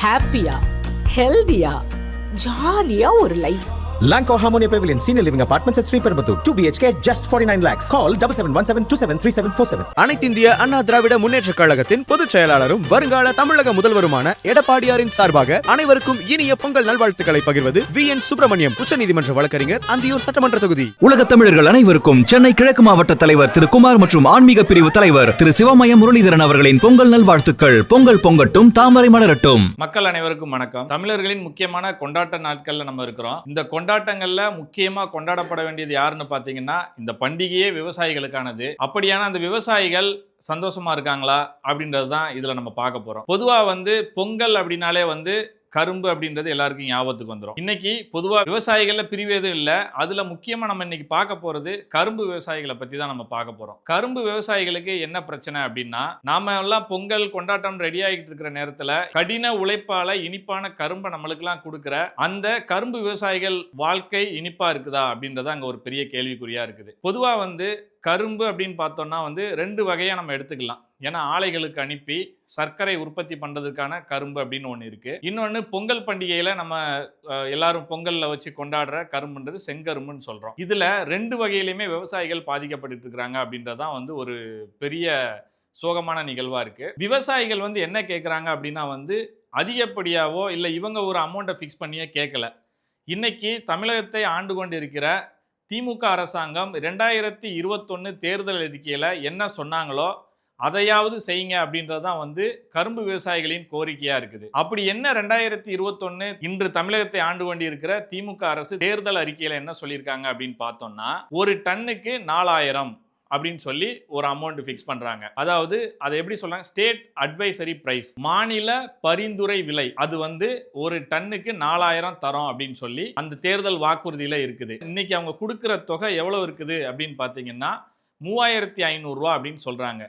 ஹாப்பியா, ஹெல்தியா, ஜாலியா ஒரு life. Lanco Harmonia Pavilion Senior Living Apartments at Sri Perambatoor 2 BHK just 49 lakhs. Call 7717273747. அனைத்திந்திய அண்ணா திராவிட முன்னேற்ற கழகத்தின் பொதுச் செயலாளரும் வருங்கால தமிழக முதல்வருமான எடப்பாடியாரின் சார்பாக அனைவருக்கும் இனிய பொங்கல் நல்வாழ்த்துக்களை பகிர்வது VN சுப்பிரமணியம், உச்சநீதிமன்ற வழக்கறிஞர், அந்தியூர் சட்டமன்ற தொகுதி. உலக தமிழர்கள் அனைவருக்கும் சென்னை கிழக்கு மாவட்ட தலைவர் திரு குமார் மற்றும் ஆன்மீக பிரிவு தலைவர் திரு சிவமயம் முரளிதரன் அவர்களின் பொங்கல் நல்வாழ்த்துக்கள். பொங்கல் பொங்கட்டும், தாமரை மலரட்டும். மக்கள் அனைவருக்கும் வணக்கம். தமிழர்களின் முக்கியமான கொண்டாட்ட நாட்கள்ல நம்ம இருக்கிறோம். இந்த கொண்டாட்டங்கள்ல முக்கியமா கொண்டாடப்பட வேண்டியது யாருன்னு பாத்தீங்கன்னா, இந்த பண்டிகையே விவசாயிகளுக்கானது. அப்படியான அந்த விவசாயிகள் சந்தோஷமா இருக்காங்களா அப்படின்றது தான் இதுல நம்ம பார்க்க போறோம். பொதுவா பொங்கல் அப்படின்னாலே கரும்பு அப்படின்றது எல்லாருக்கும் ஞாபகத்துக்கு வந்துடும். இன்னைக்கு பொதுவாக விவசாயிகள்ல பிரிவு எதுவும் இல்லை. அதுல முக்கியமா நம்ம இன்னைக்கு பார்க்க போறது கரும்பு விவசாயிகளை பத்தி தான் நம்ம பார்க்க போறோம். கரும்பு விவசாயிகளுக்கு என்ன பிரச்சனை அப்படின்னா, நாம எல்லாம் பொங்கல் கொண்டாட்டம் ரெடி ஆகிட்டு இருக்கிற நேரத்துல கடின உழைப்பால இனிப்பான கரும்பை நம்மளுக்கு எல்லாம் கொடுக்கிற அந்த கரும்பு விவசாயிகள் வாழ்க்கை இனிப்பா இருக்குதா அப்படின்றத அங்க ஒரு பெரிய கேள்விக்குறியா இருக்குது. பொதுவா கரும்பு அப்படின்னு பார்த்தோம்னா ரெண்டு வகையா நம்ம எடுத்துக்கலாம். ஏன்னா ஆலைகளுக்கு அனுப்பி சர்க்கரை உற்பத்தி பண்றதுக்கான கரும்பு அப்படின்னு ஒன்று இருக்கு. இன்னொன்று பொங்கல் பண்டிகையில நம்ம எல்லாரும் பொங்கல்ல வச்சு கொண்டாடுற கரும்புன்றது செங்கரும்புன்னு சொல்றோம். இதுல ரெண்டு வகையிலுமே விவசாயிகள் பாதிக்கப்பட்டு இருக்கிறாங்க அப்படின்றதான் ஒரு பெரிய சோகமான நிகழ்வா இருக்கு. விவசாயிகள் என்ன கேட்குறாங்க அப்படின்னா அதிகப்படியாவோ இல்லை இவங்க ஒரு அமௌண்ட்டை ஃபிக்ஸ் பண்ணியே கேட்கல. இன்னைக்கு தமிழகத்தை ஆண்டு கொண்டு இருக்கிற திமுக அரசாங்கம் 2021 தேர்தல் அறிக்கையில் என்ன சொன்னாங்களோ அதையாவது செய்யுங்க அப்படின்றதான் கரும்பு விவசாயிகளின் கோரிக்கையா இருக்குது. அப்படி என்ன 2021 இன்று தமிழகத்தை ஆண்டு கொண்டு இருக்கிற திமுக அரசு தேர்தல் அறிக்கையில என்ன சொல்லியிருக்காங்க அப்படின்னு பார்த்தோம்னா, ஒரு டன்னுக்கு 4000 அப்படின்னு சொல்லி ஒரு அமௌண்ட் ஃபிக்ஸ் பண்றாங்க. அதாவது அதை எப்படி சொல்றாங்க, ஸ்டேட் அட்வைசரி பிரைஸ், மாநில பரிந்துரை விலை. அது ஒரு டன்னுக்கு 4000 தரோம் அப்படின்னு சொல்லி அந்த தேர்தல் வாக்குறுதியில இருக்குது. இன்னைக்கு அவங்க கொடுக்கிற தொகை எவ்வளவு இருக்குது அப்படின்னு பாத்தீங்கன்னா 3500 ரூபா அப்படின்னு சொல்றாங்க.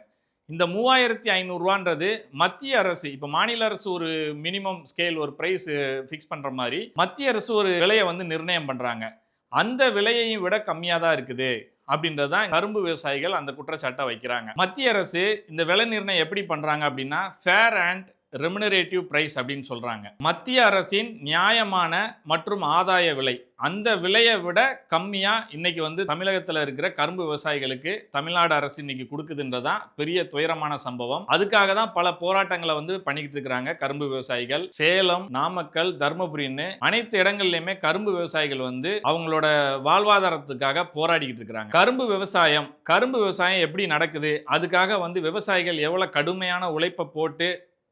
இந்த 3500 ரூபான்றது மத்திய அரசு, இப்ப மாநில அரசு ஒரு மினிமம் ஸ்கேல் ஒரு பிரைஸ் ஃபிக்ஸ் பண்ற மாதிரி மத்திய அரசு ஒரு விலையை நிர்ணயம் பண்றாங்க. அந்த விலையையும் விட கம்மியா தான் இருக்குது அப்படின்றதான் கரும்பு விவசாயிகள் அந்த குற்றச்சாட்டை வைக்கிறாங்க. மத்திய அரசு இந்த விலை நிர்ணயம் எப்படி பண்றாங்க அப்படின்னா, ஃபேர் அண்ட் ரெமுனரேட்டிவ் பிரைஸ் அப்படின்னு சொல்றாங்க. மத்திய அரசின் நியாயமான மற்றும் ஆதாய விலை, அந்த விலையை விட கம்மியா இன்னைக்கு தமிழகத்தில் இருக்கிற கரும்பு விவசாயிகளுக்கு தமிழ்நாடு அரசு இன்னைக்கு கொடுக்குதுன்றதான் பெரிய துயரமான சம்பவம். அதுக்காக தான் பல போராட்டங்களை பண்ணிக்கிட்டு இருக்கிறாங்க கரும்பு விவசாயிகள். சேலம், நாமக்கல், தர்மபுரின்னு அனைத்து இடங்கள்லயுமே கரும்பு விவசாயிகள் அவங்களோட வாழ்வாதாரத்துக்காக போராடிக்கிட்டு இருக்கிறாங்க. கரும்பு விவசாயம் எப்படி நடக்குது, அதுக்காக விவசாயிகள் எவ்வளவு கடுமையான உழைப்பை போட்டு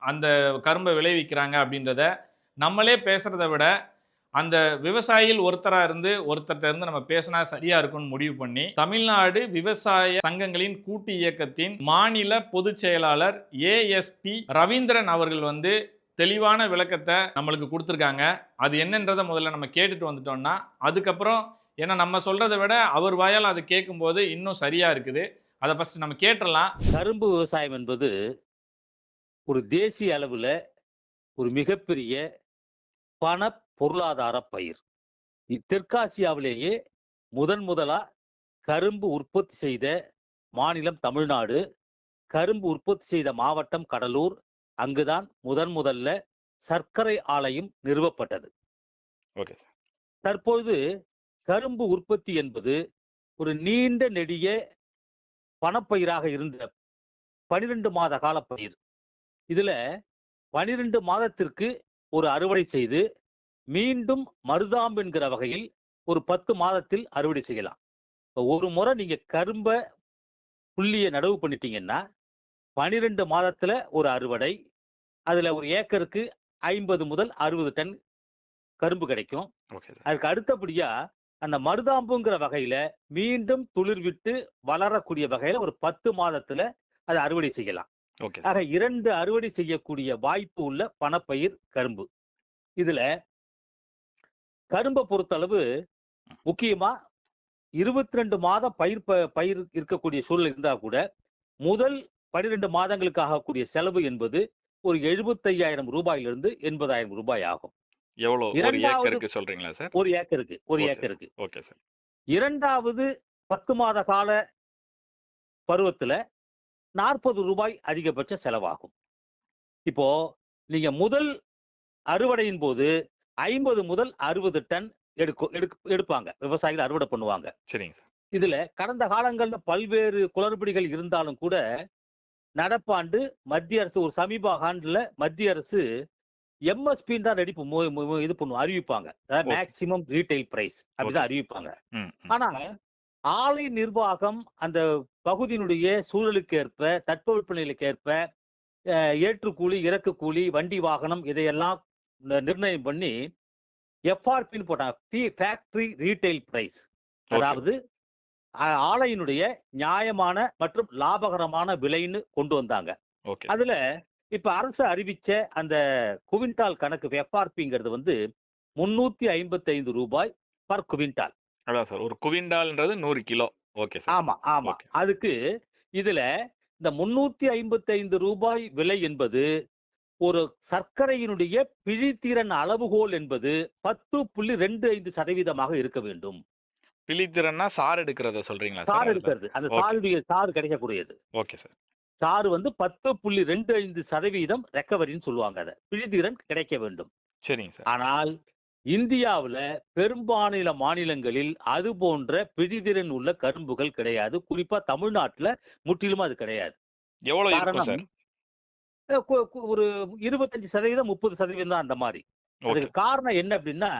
அந்த கரும்பை விளைவிக்கிறாங்க அப்படின்றத நம்மளே பேசுறதை விட அந்த விவசாயிகள் ஒருத்தர்கிட்ட இருந்து நம்ம பேசினா சரியா இருக்கும்னு முடிவு பண்ணி தமிழ்நாடு விவசாய சங்கங்களின் கூட்டு இயக்கத்தின் மாநில பொதுச் செயலாளர் ASP ரவீந்திரன் அவர்கள் தெளிவான விளக்கத்தை நம்மளுக்கு கொடுத்துருக்காங்க. அது என்னன்றதை முதல்ல நம்ம கேட்டுட்டு வந்துட்டோம்னா, அதுக்கப்புறம் ஏன்னா நம்ம சொல்றதை விட அவர் வாயால் அதை கேட்கும்போது இன்னும் சரியா இருக்குது. அதை ஃபர்ஸ்ட் நம்ம கேட்டுடலாம். கரும்பு விவசாயம் என்பது ஒரு தேசிய அளவுல ஒரு மிகப்பெரிய பண பொருளாதார பயிர். தெற்காசியாவிலேயே முதலா கரும்பு உற்பத்தி செய்த மாநிலம் தமிழ்நாடு. கரும்பு உற்பத்தி செய்த மாவட்டம் கடலூர். அங்குதான் முதல்ல சர்க்கரை ஆலையும் நிறுவப்பட்டது. தற்பொழுது கரும்பு உற்பத்தி என்பது ஒரு நீண்ட நெடிய பணப்பயிராக இருந்த 12 மாத கால பயிர். இதுல 12 மாதத்திற்கு ஒரு அறுவடை செய்து மீண்டும் மருதாம்பு என்கிற வகையில் ஒரு 10 மாதத்தில் அறுவடை செய்யலாம். ஒரு முறை நீங்க கரும்பை புள்ளிய நடவு பண்ணிட்டீங்கன்னா 12 மாதத்துல ஒரு அறுவடை. அதுல ஒரு ஏக்கருக்கு 50 முதல் 60 டன் கரும்பு கிடைக்கும். அதுக்கு அடுத்தபடியா அந்த மருதாம்புங்கிற வகையில மீண்டும் துளிர் விட்டு வளரக்கூடிய வகையில ஒரு 10 மாதத்துல அதை அறுவடை செய்யலாம். ஆக 2 அறுவடை செய்யக்கூடிய வாய்ப்பு உள்ள பணப்பயிர் கரும்பு. இதுல கரும்பை பொறுத்தளவு முக்கியமா 22 மாதம் பயிர் இருக்கக்கூடிய சூழல் இருந்தா கூட முதல் 12 மாதங்களுக்கு ஆகக்கூடிய செலவு என்பது ஒரு 75,000 ரூபாயிலிருந்து 80,000 ரூபாய் ஆகும். ஒரு ஏக்கருக்கு. இரண்டாவது 10 மாத கால பருவத்துல 40 ரூபாய் அதிகபட்ச செலவாகும். இப்போ நீங்க முதல் அறுவடையின் போது 50 முதல் 60 டன் எடுப்பாங்க, விவசாயிகள் அறுவடை பண்ணுவாங்க. சரிங்க சார். இதுல கடந்த காலங்கள்ல பல்வேறு குளறுபடிகள் இருந்தாலும் கூட நடப்பாண்டு மத்திய அரசு ஒரு சமீப ஆண்டுல மத்திய அரசு எம்எஸ்பி தான் ரெடி இது பண்ணுவோம், அறிவிப்பாங்க. மேக்சிமம் ரீட்டைல் பிரைஸ் அப்படிதான் அறிவிப்பாங்க. ஆனா ஆலை நிர்வாகம் அந்த பகுதியினுடைய சூழலுக்கு ஏற்ப, தட்பவெப்பநிலைக்கு ஏற்ப ஏற்றுக்கூலி, இறக்கு கூலி, வண்டி வாகனம் இதையெல்லாம் நிர்ணயம் பண்ணி எஃப்ஆர்பின்னு போட்டாங்க, ஃபேக்டரி ரீட்டைல் பிரைஸ். அதாவது ஆலையினுடைய நியாயமான மற்றும் லாபகரமான விலைன்னு கொண்டு வந்தாங்க. அதுல இப்ப அரசு அறிவிச்ச அந்த குவிண்டால் கணக்கு எஃப்ஆர்பிங்கிறது வந்து 355 ரூபாய் பர் குவிண்டால். அதான் சார், ஒரு குவிண்டால்ன்றது 100 கிலோ. Okay sir. ஆமா ஆமா. அதுக்கு இதுல இந்த 355 ரூபாய் விலை என்பது ஒரு சர்க்கரையினுடைய பிழித்திறன் அளவுகோல் என்பது 10.25% இருக்க வேண்டும். பிழித்திறன்னா சாறு எடுக்கிறத சொல்றீங்களா? சாறு எடுக்கிறது, அந்த சாருடைய சாறு கிடைக்கக்கூடியது. Okay sir. சாறு வந்து 10.25% ரெக்கவரின்னு சொல்லுவாங்க. அதை பிழித்திறன் கிடைக்க வேண்டும். சரிங்க சார். ஆனால் இந்தியாவுல பெரும்பாலான மாநிலங்களில் அது போன்ற பிழிதிறன் உள்ள கரும்புகள் கிடையாது. குறிப்பா தமிழ்நாட்டுல முற்றிலும் அது கிடையாது. எவ்வளவு இருக்கும் சார்? ஒரு 25%, 30% தான் அந்த மாதிரி. அதுக்கு காரணம் என்ன அப்படின்னா,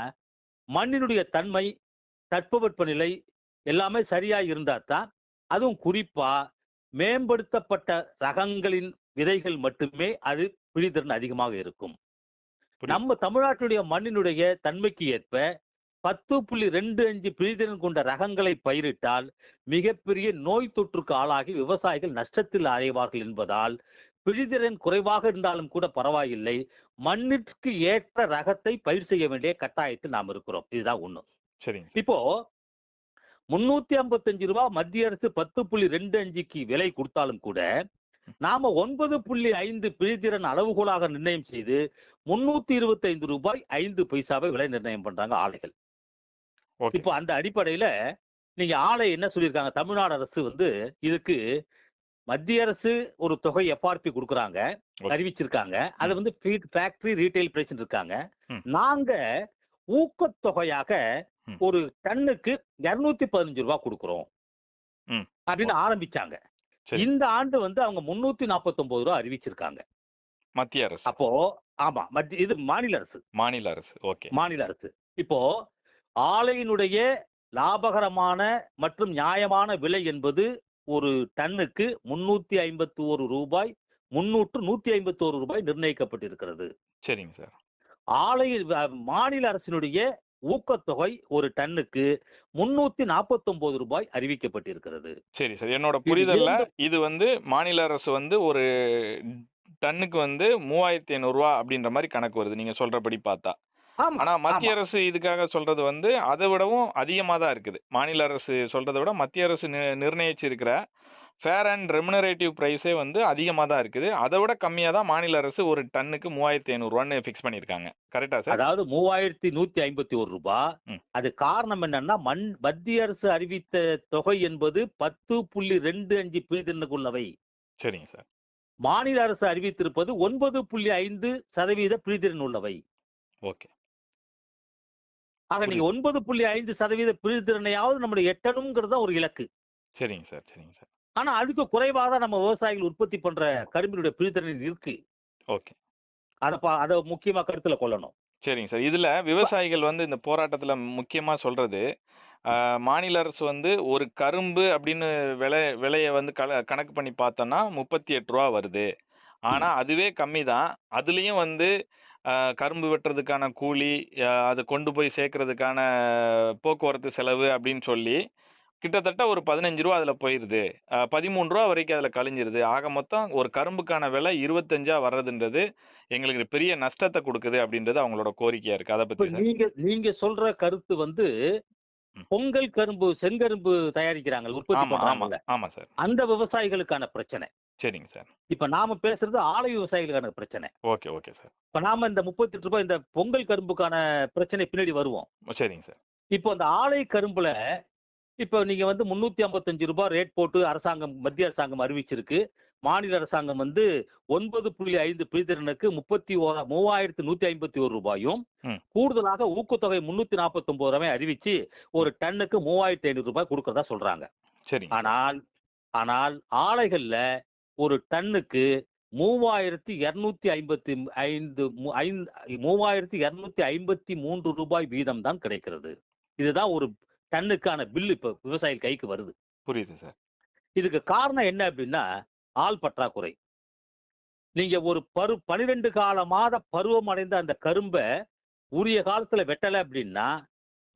மண்ணினுடைய தன்மை, தட்பவெப்பநிலை எல்லாமே சரியா இருந்தா தான், அதுவும் குறிப்பா மேம்படுத்தப்பட்ட ரகங்களின் விதைகள் மட்டுமே அது பிழிதிறன் அதிகமாக இருக்கும். நம்ம தமிழ்நாட்டுடைய மண்ணினுடைய தன்மைக்கு ஏற்ப 10.25 பிழிதிறன் கொண்ட ரகங்களை பயிரிட்டால் மிகப்பெரிய நோய் தொற்றுக்கு ஆளாகி விவசாயிகள் நஷ்டத்தில் அடைவார்கள் என்பதால் பிழிதிறன் குறைவாக இருந்தாலும் கூட பரவாயில்லை, மண்ணிற்கு ஏற்ற ரகத்தை பயிர் செய்ய வேண்டிய கட்டாயத்தில் நாம் இருக்கிறோம். இதுதான் ஒண்ணு. சரிங்க. இப்போ 355 ரூபாய் மத்திய அரசு 10.25க்கு விலை கொடுத்தாலும் கூட நாம 9.5 பிழிதிறன் அளவுகோலாக நிர்ணயம் செய்து 325 ரூபாய் 5 பைசாவை விலை நிர்ணயம் பண்றாங்க ஆலைகள். இப்போ அந்த அடிப்படையில நீங்க ஆலை என்ன சொல்லியிருக்காங்க, தமிழ்நாடு அரசு வந்து இதுக்கு மத்திய அரசு ஒரு தொகை எஃப்ஆர்பி கொடுக்குறாங்க, அறிவிச்சிருக்காங்க. அது வந்து ஃபேக்டரி ரீட்டைல் பிரைஸ் இருக்காங்க. நாங்க ஊக்கத்தொகையாக ஒரு டன்னுக்கு 215 ரூபாய் கொடுக்குறோம் அப்படின்னு ஆரம்பிச்சாங்க. இந்த ஆண்டு வந்து அவங்க 349 ரூபாய் அறிவிச்சிருக்காங்க மத்திய அரசு. அப்போ ஆமா, இது மாநில அரசு. மாநில அரசு. ஓகே. மாநில அரசு. இப்போ ஆலையினுடைய லாபகரமான மற்றும் நியாயமான விலை என்பது ஒரு டன்னுக்கு 351 ரூபாய் 151 ரூபாய் நிர்ணயிக்கப்பட்டிருக்கிறது. சரிங்க சார். ஆலை மாநில அரசினுடைய ஊக்கத்தொகை ஒரு டன்னுக்கு 349 ரூபாய் அறிவிக்கப்பட்டிருக்கிறது. சரி சார், என்னோட புரிதல்ல இது வந்து மாநில அரசு வந்து ஒரு டன்னுக்கு வந்து 3500 ரூபாய் அப்படின்ற மாதிரி கணக்கு வருது நீங்க சொல்றபடி பார்த்தா. ஆனா மத்திய அரசு இதுக்காக சொல்றது வந்து அதை விடவும் அதிகமா தான் இருக்குது. மாநில அரசு சொல்றதை விட மத்திய அரசு நிர்ணயிச்சிருக்கிற ஃபேர் அண்ட் ரெமுனரேட்டிவ் பிரைஸே வந்து அதிகமா தான் இருக்குது. அதை விட கம்மியா தான் மாநில அரசு ஒரு டன்னுக்கு 3500 ரூபான்னு ஃபிக்ஸ் பண்ணிருக்காங்க. கரெக்டா சார்? அதாவது 3151 ரூபாய். அது காரணம் என்னன்னா, மத்திய அரசு அறிவித்த தொகை என்பது 10.25 பிழிதிறனுக்குள்ளவை. சரிங்க சார். மாநில அரசு அறிவித்திருப்பது 9.5% பிழிதிறன் உள்ளவை. ஓகே. ஆக நீங்க 9.5% பிழிதிறனையாவது நம்மளுடைய எட்டணுங்கிறது தான் ஒரு இலக்கு. சரிங்க சார். சரிங்க சார். ஆனா அதுக்கு குறைவாக நம்ம விவசாயிகள் உற்பத்தி பண்ற கரும்பினுடைய பிழிதிறன் இருக்கு. ஓகே. அதை முக்கியமா கருத்துல கொள்ளணும். சரிங்க சார். இதுல விவசாயிகள் வந்து இந்த போராட்டத்துல முக்கியமா சொல்றது, மாநில அரசு வந்து ஒரு கரும்பு அப்படின்னு விலையை வந்து கணக்கு பண்ணி பார்த்தோம்னா 38 ரூபா வருது. ஆனா அதுவே கம்மி தான். அதுலயும் வந்து கரும்பு வெட்டுறதுக்கான கூலி, அதை கொண்டு போய் சேர்க்கறதுக்கான போக்குவரத்து செலவு அப்படின்னு சொல்லி கிட்டத்தட்ட ஒரு 15 ரூபா அதுல போயிருது. 13 ரூபா வரைக்கும் அதுல கழிஞ்சிருது. ஆக மொத்தம் ஒரு கரும்புக்கான விலை 25 வர்றதுன்றது எங்களுக்கு பெரிய நஷ்டத்தை கொடுக்குது அப்படின்றது அவங்களோட கோரிக்கையா இருக்கு. அதை பத்தி நீங்க சொல்ற கருத்து வந்து பொங்கல் கரும்பு, செங்கரும்பு தயாரிக்கிறாங்க, உற்பத்தி பண்றாங்க. ஆமா சார். அந்த விவசாயிகளுக்கான பிரச்சனை. சரிங்க சார். இப்ப நாம பேசுறது ஆலை விவசாயிகளுக்கான பிரச்சனை. Okay okay sir. இப்ப நாம இந்த 38 ரூபாய் இந்த பொங்கல் கரும்புக்கான பிரச்சனை பின்னாடி வருவோம். சரிங்க சார். இப்போ அந்த ஆலை கரும்புல இப்ப நீங்க வந்து 355 ரூபாய் ரேட் போட்டு மத்திய அரசாங்கம் அறிவிச்சிருக்கு. மாநில அரசாங்கம் வந்து 9.5 பிரிதிறனுக்கு 31,351 ரூபாயும் கூடுதலாக ஊக்கத்தொகை 349 ரூபாய் அறிவிச்சு ஒரு டன்னுக்கு 3,500 ரூபாய் கொடுக்கறதா சொல்றாங்க. சரி. ஆனால் ஆலைகள்ல ஒரு டன்னுக்கு 3,253 ரூபாய் வீதம் தான் கிடைக்கிறது. இதுதான் ஒரு டன்னுக்கான பில் இப்ப விவசாயிகள் கைக்கு வருது. புரியுது சார். இதுக்கு காரணம் என்ன அப்படின்னா ஆள் பற்றாக்குறை. நீங்க ஒரு 12 மாத பருவம் அடைந்த அந்த கரும்பை உரிய காலத்துல வெட்டல அப்படின்னா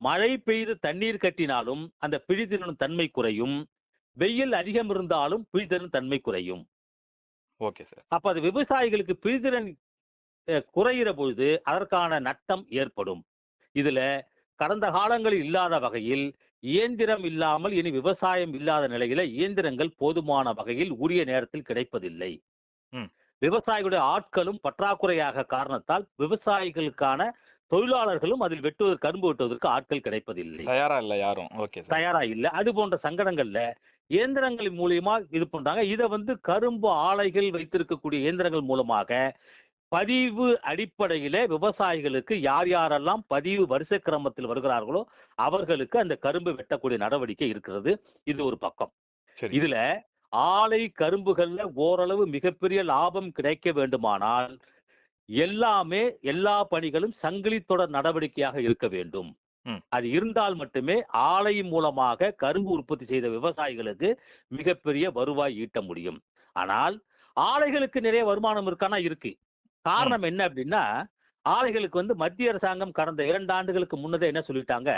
மழை பெய்து தண்ணீர் கட்டினாலும் அந்த பிழிதிறன் தன்மை குறையும், வெயில் அதிகம் இருந்தாலும் பிழிதிறன் தன்மை குறையும். Okay sir. அப்ப அது விவசாயிகளுக்கு பிழிதிறன் குறைகிற பொழுது அதற்கான நட்டம் ஏற்படும். இதுல கடந்த காலங்களில் இல்லாத வகையில் இயந்திரம் இல்லாமல் இனி விவசாயம் இல்லாத நிலையில இயந்திரங்கள் போதுமான வகையில் உரிய நேரத்தில் கிடைப்பதில்லை. விவசாயிகளுடைய ஆட்களும் பற்றாக்குறையாக காரணத்தால் விவசாயிகளுக்கான தொழிலாளர்களும் அதில் கரும்பு வெட்டுவதற்கு ஆட்கள் கிடைப்பதில்லை, தயாரா இல்ல யாரும். Okay sir. தயாரா இல்ல. அது போன்ற சங்கடங்கள்ல இயந்திரங்களின் மூலியமா இது பண்றாங்க. இதை வந்து கரும்பு ஆலைகள் வைத்திருக்கக்கூடிய இயந்திரங்கள் மூலமாக பதிவு அடிப்படையில விவசாயிகளுக்கு யார் யாரெல்லாம் பதிவு வரிசை கிரமத்தில் வருகிறார்களோ அவர்களுக்கு அந்த கரும்பு வெட்டக்கூடிய நடவடிக்கை இருக்கிறது. இது ஒரு பக்கம். இதுல ஆலை கரும்புகள்ல ஓரளவு மிகப்பெரிய லாபம் கிடைக்க வேண்டுமானால் எல்லா பணிகளும் சங்கிலி தொடர் நடவடிக்கையாக இருக்க வேண்டும். அது இருந்தால் மட்டுமே ஆலை மூலமாக கரும்பு உற்பத்தி செய்த விவசாயிகளுக்கு மிகப்பெரிய வருவாய் ஈட்ட முடியும். ஆனால் ஆலைகளுக்கு நிறைய வருமானம் இருக்கானா இருக்கு. காரணம் என்ன அப்படின்னா ஆலைகளுக்கு வந்து மத்திய அரசாங்கம் கடந்த 2 ஆண்டுகளுக்கு முன்னதே என்ன சொல்லிட்டாங்க,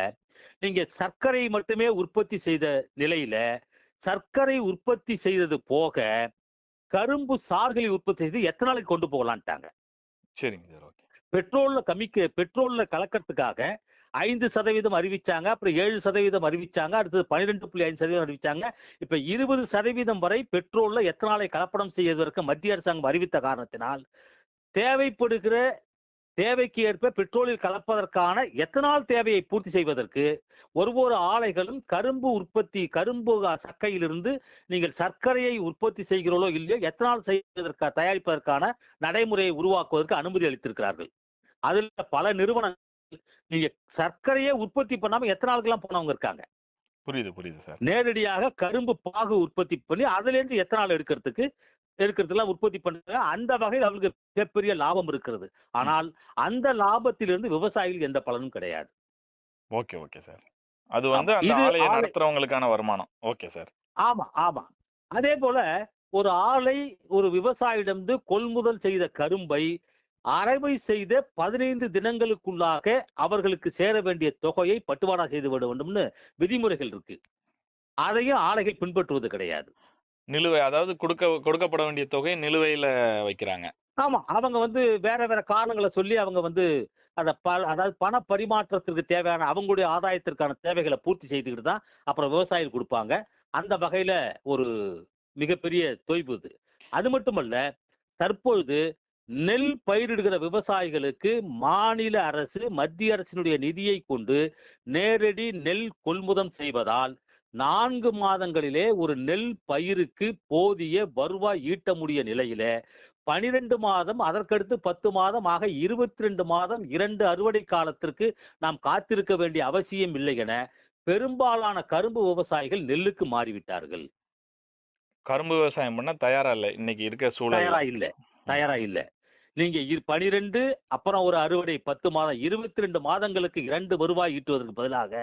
நீங்க சர்க்கரை மட்டுமே உற்பத்தி செய்த நிலையில சர்க்கரை உற்பத்தி செய்தது போக கரும்பு சாறுகளை உற்பத்தி செய்து எத்தனாலுக்கு கொண்டு போகலான்ட்டாங்க. சரிங்க சார். ஓகே. பெட்ரோல்ல கலக்கிறதுக்காக 5% அறிவிச்சாங்க, அப்புறம் 7% அறிவிச்சாங்க, அடுத்தது 12.5% அறிவிச்சாங்க. இப்ப 20% வரை பெட்ரோல்ல எத்தனாலை கலப்படம் செய்வதற்கு மத்திய அரசாங்கம் அறிவித்த காரணத்தினால் தேவைக்கு ஏற்ப பெட்ரோலில் கலப்பதற்கான எத்தனால் தேவையை பூர்த்தி செய்வதற்கு ஒவ்வொரு ஆலைகளும் கரும்பு சக்கையிலிருந்து நீங்கள் சர்க்கரையை உற்பத்தி செய்கிறோளோ இல்லையோ எத்தனால் தயாரிப்பதற்கான நடைமுறையை உருவாக்குவதற்கு அனுமதி அளித்திருக்கிறார்கள். அதுல பல நிறுவனங்கள் நீங்க சர்க்கரையை உற்பத்தி பண்ணாம எத்தனாலுக்கெல்லாம் போனவங்க இருக்காங்க. புரியுது சார். நேரடியாக கரும்பு பாகு உற்பத்தி பண்ணி அதுல இருந்து எத்தனால் எடுக்கிறதுலாம் உற்பத்தி பண்றாங்க. அந்த வகையில் அவங்களுக்கு மிகப்பெரிய லாபம் இருக்கிறது. ஆனால் அந்த லாபத்திலிருந்து விவசாயிகளுக்கு எந்த பலனும் கிடையாது. Okay sir. அது வந்து அந்த ஆலையை நடத்துறவங்களுக்கான வருமானம். Okay sir. ஆமா. அதே போல ஒரு ஆலை ஒரு விவசாயியிடமிருந்து கொள்முதல் செய்த கரும்பை அரைவை செய்த 15 தினங்களுக்குள்ளாக அவர்களுக்கு சேர வேண்டிய தொகையை பட்டுவாடா செய்து விட வேண்டும்னு விதிமுறைகள் இருக்கு. அதையும் ஆலைகள் பின்பற்றுவது கிடையாது. நிலுவை, அதாவது கொடுக்கப்பட வேண்டிய தொகை நிலுவையில வைக்கிறாங்க. ஆமா, அவங்க வந்து வேற காரணங்களை சொல்லி அவங்க வந்து அதாவது பண பரிமாற்றத்திற்கு தேவையான அவங்களுடைய ஆதாயத்திற்கான தேவைகளை பூர்த்தி செய்துக்கிட்டு தான் அப்புறம் விவசாயிகள் கொடுப்பாங்க. அந்த வகையில ஒரு மிகப்பெரிய தொய்வு இது. அது மட்டுமல்ல, தற்பொழுது நெல் பயிரிடுகிற விவசாயிகளுக்கு மாநில அரசு மத்திய அரசினுடைய நிதியை கொண்டு நேரடி நெல் கொள்முதல் செய்வதால் 4 மாதங்களிலே ஒரு நெல் பயிருக்கு போதிய வருவாய் ஈட்ட முடிய நிலையில 12 மாதம், அதற்கடுத்து 10 மாதம் ஆக 22 மாதம் 2 அறுவடை காலத்திற்கு நாம் காத்திருக்க வேண்டிய அவசியம் இல்லை என பெரும்பாலான கரும்பு விவசாயிகள் நெல்லுக்கு மாறிவிட்டார்கள். கரும்பு விவசாயம் பண்ண தயாரா இல்ல இன்னைக்கு இருக்க சூழல். தயாரா இல்ல. நீங்க 12 அப்புறம் ஒரு அறுவடை 10 மாதம் 22 மாதங்களுக்கு 2 வருவாய் ஈட்டுவதற்கு பதிலாக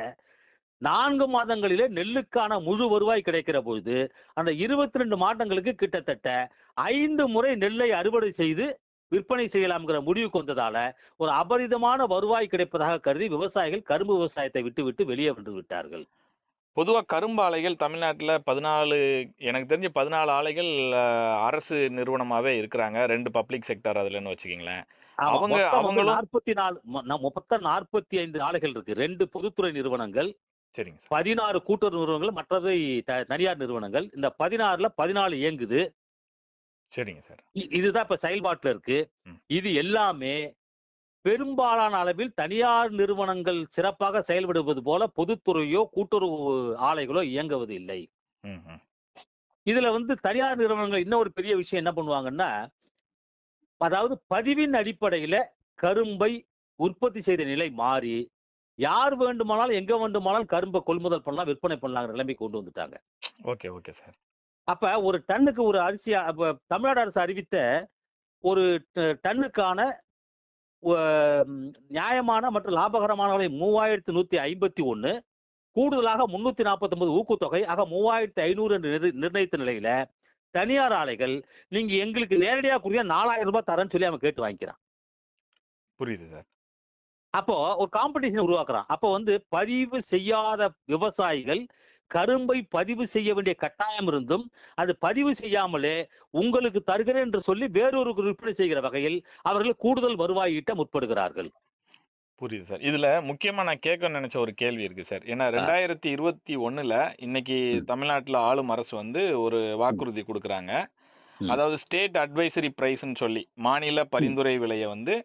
4 மாதங்களிலே நெல்லுக்கான முழு வருவாய் கிடைக்கிற பொழுது அந்த 22 மாதங்களுக்கு கிட்டத்தட்ட 5 முறை நெல்லை அறுவடை செய்து விற்பனை செய்யலாம்ங்கிற முடிவுக்கு வந்ததால ஒரு அபரிதமான வருவாய் கிடைப்பதாக கருதி விவசாயிகள் கரும்பு விவசாயத்தை விட்டு வெளியே வந்து விட்டார்கள். பொதுவா கரும்பு ஆலைகள் தமிழ்நாட்டுல 14, எனக்கு தெரிஞ்ச 14 ஆலைகள் அரசு நிறுவனமாவே இருக்கிறாங்க. 2 பப்ளிக் செக்டர் அதுலன்னு வச்சுக்கீங்களேன். அவங்களும் 45 ஆலைகள் இருக்கு. 2 பொதுத்துறை நிறுவனங்கள், சரிங்க, 16 கூட்டுறவு நிறுவனங்கள், மற்றதை தனியார் நிறுவனங்கள். இந்த 16ல 14 இயங்குது. சரிங்க சார். இதுதான் இப்ப செயல்பாட்டுல இருக்கு. இது எல்லாமே பெரும்பாலான அளவில் தனியார் நிறுவனங்கள் சிறப்பாக செயல்படுவது போல பொதுத்துறையோ கூட்டுறவு ஆலைகளோ இயங்குவது இல்லை. இதுல வந்து தனியார் நிறுவனங்கள் இன்னொரு பெரிய விஷயம் என்ன பண்ணுவாங்கன்னா, அதாவது பதிவின் அடிப்படையில கரும்பை உற்பத்தி செய்த நிலை மாறி யார் வேண்டுமானாலும் எங்க வேண்டுமானாலும் கரும்பை கொள்முதல் பண்ணலாம், விற்பனை பண்ணலாங்கிற நிலைமைக்கு கொண்டு வந்துட்டாங்க. Okay okay sir. அப்ப ஒரு டன்னுக்கு ஒரு அரிசி தமிழ்நாடு அரசு அறிவித்த ஒரு டன்னுக்கான நியாயமான மற்றும் லாபகரமான விலை 3151, கூடுதலாக 349 ஊக்குத்தொகை, ஆக 3500 என்று நிர்ணயித்த நிலையில தனியார் ஆலைகள் நீங்க எங்களுக்கு நேரடியாக கூறிய 4000 ரூபாய் தரேன்னு சொல்லி அவன் கேட்டு வாங்கிக்கிறான். புரியுது சார். அப்போ ஒரு காம்படிஷன் உருவாக்குறான். அப்போ வந்து பதிவு செய்யாத விவசாயிகள் கரும்பை பதிவு செய்ய வேண்டிய கட்டாயம் இருந்தும் அது பதிவு செய்யாமலே உங்களுக்கு தருகிறேன் என்று சொல்லி வேறொரு விற்பனை செய்கிற வகையில் அவர்கள் கூடுதல் வருவாய் ஈட்ட முற்படுகிறார்கள். புரியுது சார். இதுல முக்கியமா நான் கேட்க நினைச்ச ஒரு கேள்வி இருக்கு சார். ஏன்னா 2021 இன்னைக்கு தமிழ்நாட்டுல ஆளும் அரசு வந்து ஒரு வாக்குறுதி கொடுக்குறாங்க. அதாவது ஸ்டேட் அட்வைசரி பிரைஸ்ன்னு சொல்லி மாநில பரிந்துரை விலையை வந்து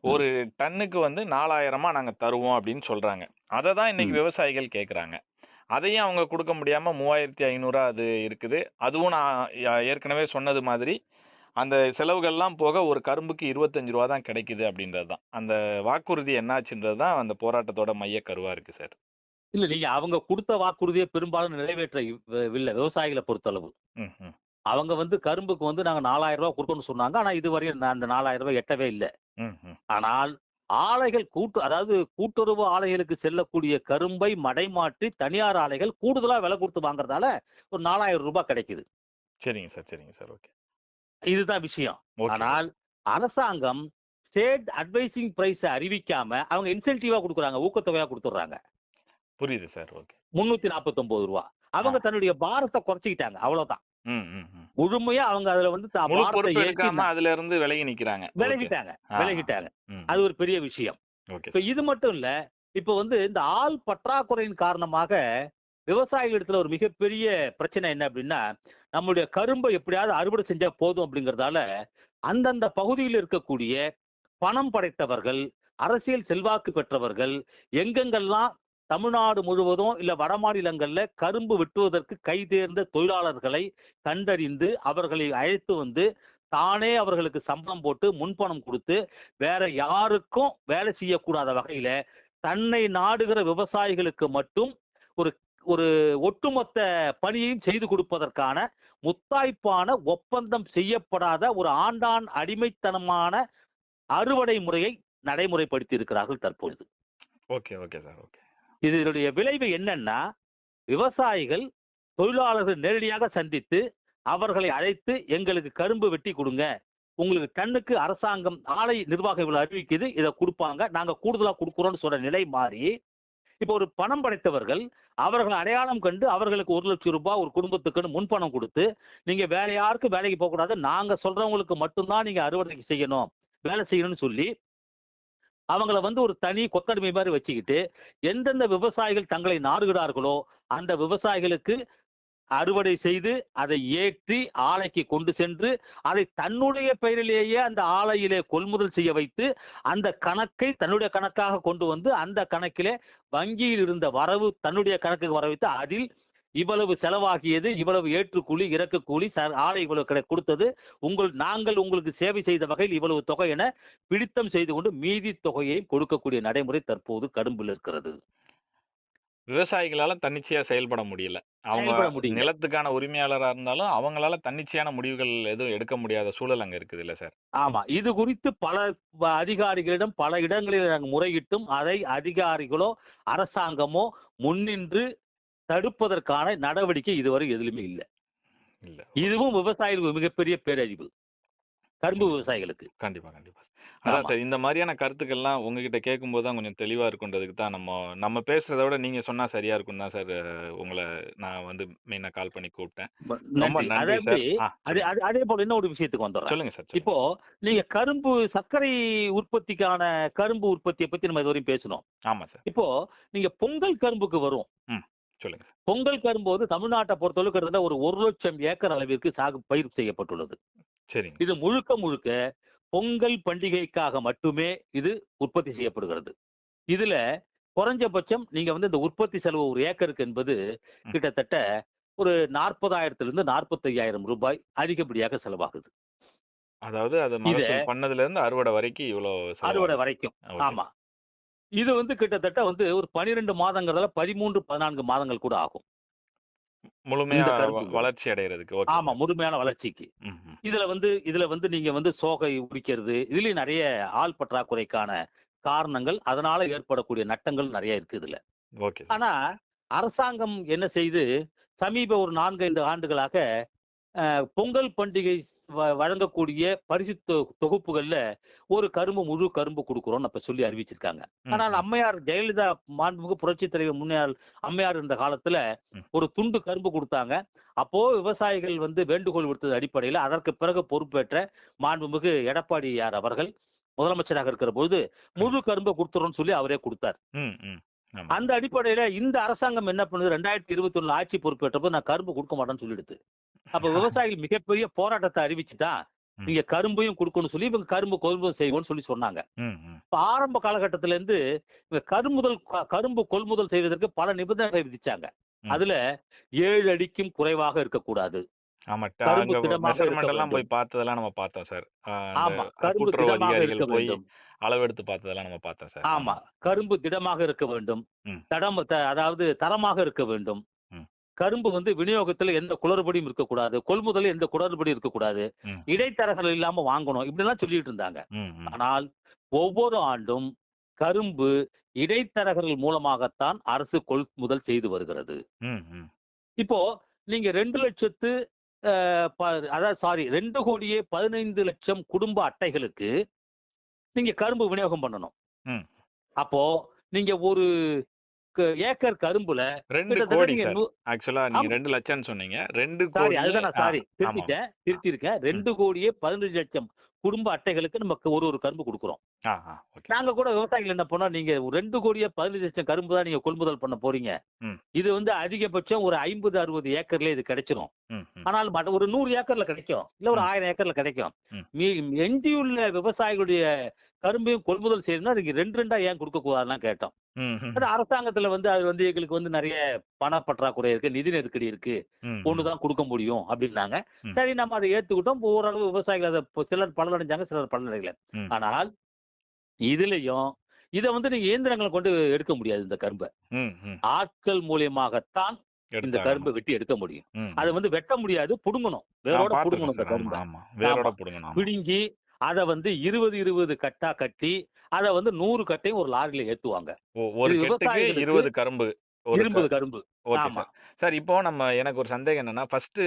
ஒரு டன்னுக்கு வந்து 4000 நாங்க தருவோம் அப்படின்னு சொல்றாங்க. அதை தான் இன்னைக்கு விவசாயிகள் கேட்குறாங்க. அதையும் அவங்க கொடுக்க முடியாம 3500 அது இருக்குது. அதுவும் நான் ஏற்கனவே சொன்னது மாதிரி அந்த செலவுகள்லாம் போக ஒரு கரும்புக்கு 25 ரூபா தான் கிடைக்குது அப்படின்றது தான் அந்த வாக்குறுதி என்னாச்சுன்றது தான் அந்த போராட்டத்தோட மைய கருவா இருக்கு சார். இல்ல, நீங்க அவங்க கொடுத்த வாக்குறுதியை பெரும்பாலும் நிறைவேற்ற இல்ல விவசாயிகளை பொறுத்தளவு. அவங்க வந்து கரும்புக்கு வந்து நாங்க 4000 ரூபாய் கொடுக்கணும்னு சொன்னாங்க. ஆனா இதுவரையும் அந்த 4000 ரூபாய் எட்டவே இல்லை. ஆனால் ஆலைகள் அதாவது கூட்டுறவு ஆலைகளுக்கு செல்லக்கூடிய கரும்பை மடைமாற்றி தனியார் ஆலைகள் கூடுதலா விலை கொடுத்து வாங்குறதால ஒரு 4000 ரூபாய் கிடைக்குது. சரிங்க சார், சரிங்க சார். ஓகே, இதுதான் விஷயம். ஆனால் அரசாங்கம் ஸ்டேட் அட்வைசிங் பிரைஸ் அறிவிக்காம அவங்க இன்சென்டிவா கொடுக்குறாங்க, ஊக்கத்தொகையா கொடுத்துறாங்க. புரியுது சார். ஓகே, 349 ரூபாய். அவங்க தன்னுடைய பாரத்தை குறைச்சிக்கிட்டாங்க, அவ்வளவுதான். முழுமையா அவங்க அதுல வந்து அதுல இருந்து விலகிட்டாங்க. அது ஒரு பெரிய விஷயம். இது மட்டும் இல்ல, இப்ப வந்து இந்த ஆள் பற்றாக்குறையின் காரணமாக விவசாயிகளிடத்துல ஒரு மிகப்பெரிய பிரச்சனை என்ன அப்படின்னா, நம்மளுடைய கரும்பை எப்படியாவது அறுவடை செஞ்சா போதும் அப்படிங்கறதால அந்தந்த பகுதியில் இருக்கக்கூடிய பணம் படைத்தவர்கள், அரசியல் செல்வாக்கு பெற்றவர்கள் எங்கெங்கெல்லாம் தமிழ்நாடு முழுவதும் இல்ல வட மாநிலங்கள்ல கரும்பு வெட்டுவதற்கு கைதேர்ந்த தொழிலாளர்களை கண்டறிந்து அவர்களை அழைத்து வந்து தானே அவர்களுக்கு சம்பளம் போட்டு முன்பணம் கொடுத்து வேற யாருக்கும் வேலை செய்யக்கூடாத வகையில தன்னை நாடுகிற விவசாயிகளுக்கு மட்டும் ஒரு ஒட்டுமொத்த பணியையும் செய்து கொடுப்பதற்கான முத்தாய்ப்பான ஒப்பந்தம் செய்யப்படாத ஒரு ஆண்டான் அடிமைத்தனமான அறுவடை முறையை நடைமுறைப்படுத்தி இருக்கிறார்கள் தற்பொழுது. Okay okay sir. ஓகே, இதனுடைய விளைவு என்னன்னா, விவசாயிகள் தொழிலாளர்கள் நேரடியாக சந்தித்து அவர்களை அழைத்து எங்களுக்கு கரும்பு வெட்டி கொடுங்க, உங்களுக்கு டன்னுக்கு அரசாங்கம் ஆலை நிர்வாகம் இவ்வளவு அறிவிக்குது, இதை கொடுப்பாங்க, நாங்க கூடுதலா கொடுக்குறோம்னு சொல்ற நிலை மாறி இப்போ ஒரு பணம் படைத்தவர்கள் அவர்கள் அடையாளம் கண்டு அவர்களுக்கு 1 லட்சம் ரூபாய் ஒரு குடும்பத்துக்குன்னு முன்பணம் கொடுத்து நீங்க வேற யாருக்கும் வேலைக்கு போக கூடாது, நாங்க சொல்றவங்களுக்கு மட்டும்தான் நீங்க அறுவடைக்கு செய்யணும், வேலை செய்யணும்னு சொல்லி அவங்கள வந்து ஒரு தனி கொத்தடிமை மாதிரி வச்சுக்கிட்டு எந்தெந்த விவசாயிகள் தங்களை நாடுகிறார்களோ அந்த விவசாயிகளுக்கு அறுவடை செய்து அதை ஏற்றி ஆலைக்கு கொண்டு சென்று அதை தன்னுடைய பெயரிலேயே அந்த ஆலையிலே கொள்முதல் செய்ய வைத்து அந்த கணக்கை தன்னுடைய கணக்காக கொண்டு வந்து அந்த கணக்கிலே வங்கியில் இருந்த வரவு தன்னுடைய கணக்குக்கு வர வைத்து அதில் இவ்வளவு செலவாகியது, இவ்வளவு ஏற்றுக்கூலி இறக்கு கூலி ஆலை இவ்வளவு கொடுத்தது, நாங்கள் உங்களுக்கு சேவை செய்த வகையில் இவ்வளவு தொகை என பிடித்தம் செய்து கொண்டு மீதி தொகையை கொடுக்கக்கூடிய நடைமுறை தற்போது கரும்பில் இருக்கிறது. விவசாயிகளால தன்னிச்சையா செயல்பட முடியல. அவங்க நிலத்துக்கான உரிமையாளரா இருந்தாலும் அவங்களால தன்னிச்சையான முடிவுகள் எதுவும் எடுக்க முடியாத சூழல் அங்க இருக்குது இல்ல சார்? ஆமா, இது குறித்து பல அதிகாரிகளிடம் பல இடங்களில் நாங்கள் முறையிட்டும் அதை அதிகாரிகளோ அரசாங்கமோ முன்னின்று தடுப்பதற்கான நடவடிக்கை இதுவரை எதுலுமே இல்லை. இதுவும் விவசாயிகளுக்கு மிகப்பெரிய பேரழிவு, கரும்பு விவசாயிகளுக்கு. கண்டிப்பா கண்டிப்பா. அதான் சார், இந்த மாதிரியான கருத்துக்கள்லாம் உங்ககிட்ட கேட்கும் போது தான் கொஞ்சம் தெளிவா இருக்குன்றதுக்கு தான் நம்ம பேசுறத விட நீங்க சொன்னா சரியா இருக்கும் தான் சார் உங்களை நான் வந்து மெயினா கால் பண்ணி கூப்பிட்டேன். அதே போல இன்னொரு விஷயத்துக்கு வந்துடுறேன். சொல்லுங்க சார். இப்போ நீங்க சர்க்கரை உற்பத்திக்கான கரும்பு உற்பத்தியை பத்தி நம்ம இதுவரையும் பேசணும். ஆமா சார். இப்போ நீங்க பொங்கல் கரும்புக்கு வரும். சொல்லுங்க. பொங்கல் கரும்பு வந்து தமிழ்நாட்டை பொறுத்தளவு கிட்டத்தட்ட ஒரு 1 லட்சம் ஏக்கர் அளவிற்கு பயிர் செய்யப்பட்டுள்ளது. சரி. இது முழுக்க பொங்கல் பண்டிகைக்காக மட்டுமே இது உற்பத்தி செய்யப்படுகிறது. இதுல குறைஞ்சபட்சம் நீங்க வந்து இந்த உற்பத்தி செலவு ஒரு ஏக்கருக்கு என்பது கிட்டத்தட்ட ஒரு 40,000 45,000 ரூபாய் அதிகப்படியாக செலவாகுது. அதாவது அது இத மகசூல் பண்ணதுல இருந்து அறுவடை வரைக்கும் இவ்வளவு அறுவடை செலவாகுது. வரைக்கும். ஓகே. ஆமா. இது கிட்டத்தட்ட ஒரு 12 மாதங்கிறதுல 13, 14 மாதங்கள் கூட ஆகும். முழுமையா இந்த கரும்புங்கிறது. வளர்ச்சி அடைகிறதுக்கு. ஓகே ஆமா, சார். முழுமையான வளர்ச்சிக்கு. ம், ம். இதுல நீங்க சோகை உரிக்கிறது, இதுலயும் நிறைய ஆள் பற்றாக்குறைக்கான காரணங்கள், அதனால ஏற்படக்கூடிய நட்டங்கள் நிறைய இருக்கு இதுல. Okay sir. ஆனா அரசாங்கம் என்ன செய்து சமீப ஒரு 4, 5 ஆண்டுகளாக பொங்கல் பண்டிகை வழங்கக்கூடிய பரிசு தொகுப்புகள்ல ஒரு முழு கரும்பு கொடுக்குறோம்னு அப்ப சொல்லி அறிவிச்சிருக்காங்க. ம், ஆனால் ம். அம்மையார் ஜெயலலிதா மாண்புமிகு புரட்சி தலைவர் முன்னாள் அம்மையார் இருந்த காலத்துல ம். ஒரு துண்டு கரும்பு கொடுத்தாங்க. அப்போ விவசாயிகள் வேண்டுகோள் விடுத்தது அடிப்படையில அதற்கு பிறகு பொறுப்பேற்ற மாண்புமிகு எடப்பாடியார் அவர்கள் முதலமைச்சராக இருக்கிற போது முழு கரும்பை கொடுத்துறோம்னு சொல்லி அவரே கொடுத்தார். ம், ம். ஆமா. அந்த அடிப்படையில இந்த அரசாங்கம் என்ன பண்ணுது, 2021 ஆட்சி பொறுப்பேற்றப்போ நான் கரும்பு கொடுக்க மாட்டேன்னு சொல்லிடுது. அப்ப விவசாயிகள் மிகப்பெரிய போராட்டத்தை அறிவிச்சுட்டா ம். நீங்க கரும்பையும் கொடுக்கணும்னு சொல்லி இவங்க கரும்பு கொள்முதல் செய்வோம்னு சொல்லி சொன்னாங்க. ம், ம். இப்ப ஆரம்ப காலகட்டத்தில இருந்து இவங்க கரும்பு கொள்முதல் செய்வதற்கு பல நிபந்தனைகளை விதிச்சாங்க. ம். அதுல 7 அடிக்கும் குறைவாக இருக்கக்கூடாது. ஆமா. கரும்பு அங்க திடமாக இருக்க மெஷர்மெண்ட் எல்லாம் வேண்டும். போய் பார்த்ததெல்லாம் நம்ம பார்த்தோம் சார். அந்த ஆமா, கரும்பு கூட்டுறவு திடமாக இருக்க அதிகாரிகள் போய் வேண்டும். அளவெடுத்து பார்த்ததெல்லாம் நம்ம பார்த்தோம் சார். ஆமா, கரும்பு திடமாக இருக்க வேண்டும். ம். அதாவது தரமாக இருக்க வேண்டும். ம். கரும்பு விநியோகத்துல எந்த குளறுபடியும் இருக்கக்கூடாது, கொள்முதல் எந்த குளறுபடியும் இருக்கக்கூடாது, ம். இடைத்தரகர்கள் இல்லாம வாங்கணும், இப்படிலாம் சொல்லிட்டு இருந்தாங்க. ம், ம். ஆனால் ஒவ்வொரு ஆண்டும் கரும்பு இடைத்தரகர்கள் மூலமாகத்தான் அரசு கொள்முதல் செய்து வருகிறது. ம், ம். இப்போ நீங்க 2,15,00,000 குடும்ப அட்டைகளுக்கு நீங்க கரும்பு விநியோகம் பண்ணணும். ம். அப்போ நீங்க ஒரு ஏக்கர் கரும்புல 2 கிட்டத்தட்ட கோடி நீங்க சார். ஆக்சுவலா நீங்க 2 லட்சம்னு சொன்னீங்க. 2 கோடி. அதுதான் நான் ஆமா. திருத்திருக்கேன். 2,15,00,000 குடும்ப அட்டைகளுக்கு நமக்கு ஒரு கரும்பு கொடுக்குறோம். ஓகே. நாங்க கூட விவசாயிகள் என்ன பண்ணோம், நீங்க 2,15,00,000 கரும்பு தான் நீங்க கொள்முதல் பண்ண போறீங்க. ம். இது அதிகபட்சம் ஒரு 50, 60 ஏக்கர்ல இது கிடைச்சிரும். ம், ம். ஆனால் ஒரு 100 ஏக்கர்ல கிடைக்கும், இல்ல ஒரு 1000 ஏக்கர்ல கிடைக்கும். ம். எஞ்சியுள்ள விவசாயிகளுடைய கரும்பையும் கொள்முதல் செய்யணும்னா நீங்க 2 ஏன் கொடுக்க கூடாதுன்னு கேட்டோம். ம், ம். அது அரசாங்கத்துல அது எங்களுக்கு நிறைய பண பற்றாக்குறை இருக்கு, நிதி நெருக்கடி இருக்கு, ம், ம். ஒண்ணுதான் கொடுக்க முடியும் அப்படின்னாங்க. ம். சரி, நம்ம அதை ஏத்துக்கிட்டோம். ஓரளவு விவசாயிகள் அதை சிலர் பலனடைஞ்சாங்க, சிலர் பலனடையல. ம். ஆனால் இதுலயும் இதை நீங்க இயந்திரங்களை கொண்டு எடுக்க முடியாது. இந்த கரும்பை ம், ம். ஆட்கள் மூலியமாக இந்த எடுத்தாகணும். கரும்பை வெட்டி எடுக்க முடியும். ம், ம். அதை வெட்ட முடியாது, புடுங்கணும், ஆ, வேரோட பார்த்திருக்கேன் புடுங்கணும் இந்த சார். ஆமா, கரும்பை. ஆமா. வேரோட ஆமா, புடுங்கணும். ஆமா. பிடுங்கி அதை 20 கட்டா கட்டி அதை 100 கட்டையும் ஒரு லாரியில ஏத்துவாங்க. ஒரு இது கெட்டுக்கு விவசாயிகளுக்கு 20 கரும்பு. ஒரு 20 கரும்பு. ஓகே ஆமா, சார். சார், இப்போ எனக்கு ஒரு சந்தேகம் என்னன்னா, ஃபர்ஸ்ட்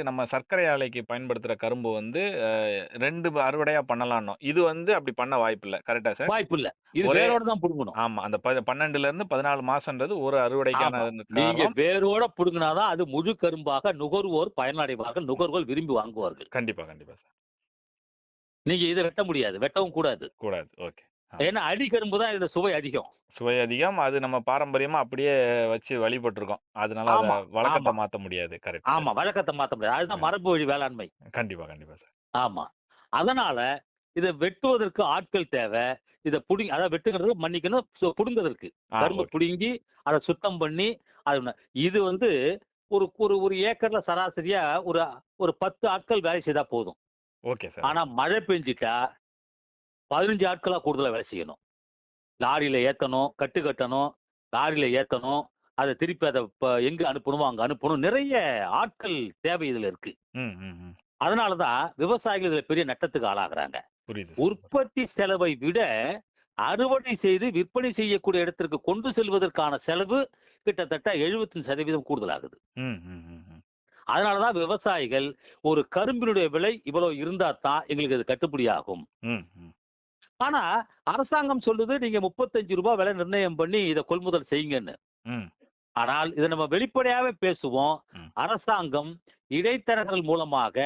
நம்ம சர்க்கரை ஆலைக்கு பயன்படுத்துற கரும்பு 2 அறுவடையா பண்ணலாம்னோம். இது அப்படி பண்ண வாய்ப்பில்ல. கரெக்ட்டா சார்? வாய்ப்பு இல்ல. இது ஒரே வேரோட தான் புடுங்கணும். ஆமா. அந்த 12ல இருந்து 14 மாசம்ன்றது ஒரு அறுவடைக்கான ஆமா, நீங்க காரணம். வேரோட புடுங்கினாதான் அது முழு கரும்பாக நுகர்வோர் பயனடைவார்கள், நுகர்வோர் விரும்பி வாங்குவார்கள். கண்டிப்பா, கண்டிப்பா சார். நீங்க இதை வெட்ட முடியாது, வெட்டவும் கூடாது. கூடாது. ஓகே. ஏன்னா அடி கரும்பு தான் இதுல சுவை அதிகம். சுவை அதிகம். அது நம்ம பாரம்பரியமா அப்படியே வச்சு வழிபட்டிருக்கோம். அதனால அத ஆமா, வழக்கத்த ஆமா, மாத்த முடியாது. கரெக்ட் ஆமா, சார். வழக்கத்தை மாத்த முடியாது. அதுதான் மரபு வழி வேளாண்மை. கண்டிப்பா, கண்டிப்பா சார். ஆமா, அதனால இதை வெட்டுவதற்கு ஆட்கள் தேவை. இதை அதாவது வெட்டுங்கிறது மன்னிக்கணும், புடுங்கிறதுக்கு கரும்பு ஓகே. புடுங்கி அதை சுத்தம் பண்ணி இது ஒரு ஒரு ஏக்கர்ல சராசரியா ஒரு ஒரு 10 ஆட்கள் வேலை செய்தா போதும். Okay sir. ஆனா மழை பெஞ்சிட்டா 15 ஆட்களா கூடுதலா வேலை செய்யணும். லாரியில ஏத்தணும், கட்டணும், லாரியில ஏத்தணும், அதை திருப்பி அதை எங்க அனுப்பணுமோ அங்க அனுப்பணும். நிறைய ஆட்கள் தேவை இதுல இருக்கு. ம், ம், ம். அதனாலதான் விவசாயிகள் இதுல பெரிய நட்டத்துக்கு ஆளாகிறாங்க. புரியுது சார். உற்பத்தி செலவை விட அறுவடை செய்து விற்பனை செய்யக்கூடிய இடத்திற்கு கொண்டு செல்வதற்கான செலவு கிட்டத்தட்ட 75% கூடுதலாகுது. ம், ம், ம், ம். அதனாலதான் விவசாயிகள் ஒரு கரும்பினுடைய விலை இவ்வளவு இருந்தா தான் எங்களுக்கு அது கட்டுப்படி ஆகும். ம், ம். ஆனா அரசாங்கம் சொல்லுது நீங்க 35 ரூபாய் விலை நிர்ணயம் பண்ணி இதை கொள்முதல் செய்யுங்கன்னு. ம். ஆனால் இதை நம்ம வெளிப்படையாவே பேசுவோம். ம். அரசாங்கம் இடைத்தரகர்கள் மூலமாக